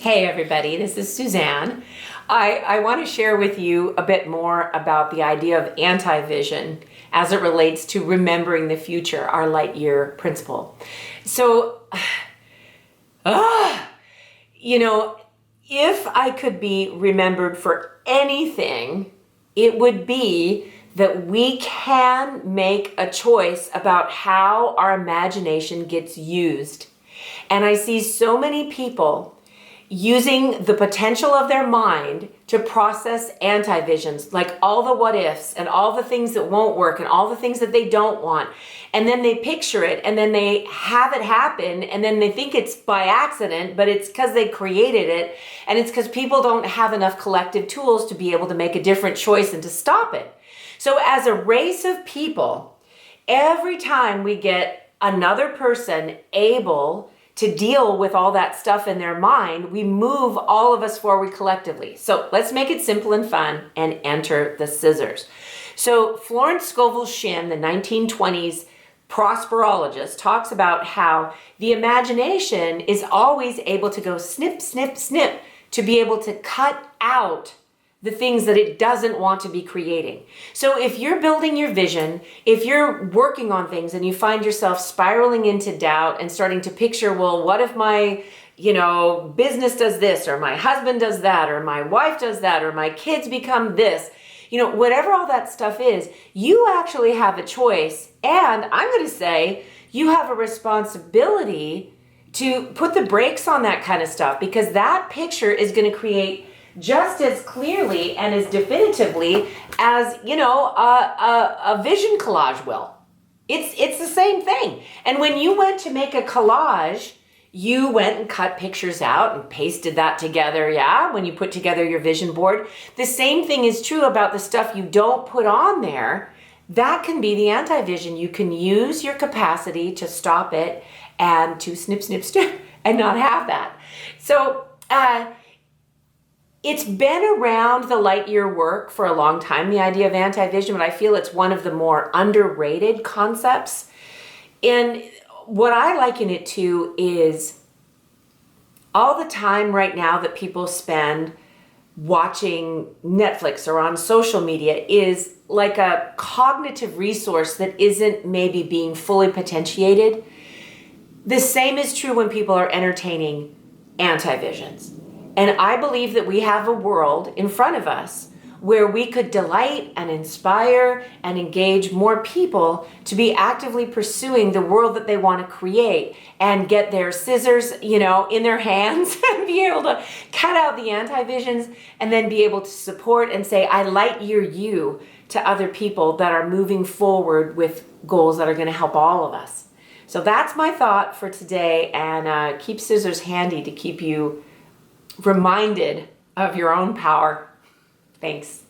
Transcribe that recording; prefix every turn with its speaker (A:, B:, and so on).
A: Hey everybody, this is Suzanne. I want to share with you a bit more about the idea of anti-vision as it relates to remembering the future, our Lightyear principle. So, if I could be remembered for anything, it would be that we can make a choice about how our imagination gets used. And I see so many people using the potential of their mind to process anti-visions, like all the what ifs and all the things that won't work and all the things that they don't want. And then they picture it and then they have it happen and then they think it's by accident, but it's because they created it. And it's because people don't have enough collective tools to be able to make a different choice and to stop it. So as a race of people, every time we get another person able to deal with all that stuff in their mind, we move all of us forward collectively. So let's make it simple and fun and enter the scissors. So Florence Scovel Shinn, the 1920s prosperologist, talks about how the imagination is always able to go snip, snip, snip to be able to cut out the things that it doesn't want to be creating. So if you're building your vision, if you're working on things and you find yourself spiraling into doubt and starting to picture, well, what if my, business does this, or my husband does that, or my wife does that, or my kids become this, whatever all that stuff is, you actually have a choice. And I'm going to say you have a responsibility to put the brakes on that kind of stuff, because that picture is going to create just as clearly and as definitively as, a vision collage will. It's the same thing. And when you went to make a collage, you went and cut pictures out and pasted that together, when you put together your vision board. The same thing is true about the stuff you don't put on there. That can be the anti-vision. You can use your capacity to stop it and to snip, snip, snip and not have that. So, it's been around the Lightyear work for a long time, the idea of anti-vision, but I feel it's one of the more underrated concepts. And what I liken it to is all the time right now that people spend watching Netflix or on social media is like a cognitive resource that isn't maybe being fully potentiated. The same is true when people are entertaining anti-visions. And I believe that we have a world in front of us where we could delight and inspire and engage more people to be actively pursuing the world that they want to create and get their scissors, in their hands and be able to cut out the anti-visions and then be able to support and say, I Lightyear you to other people that are moving forward with goals that are going to help all of us. So that's my thought for today, and keep scissors handy to keep you reminded of your own power. Thanks.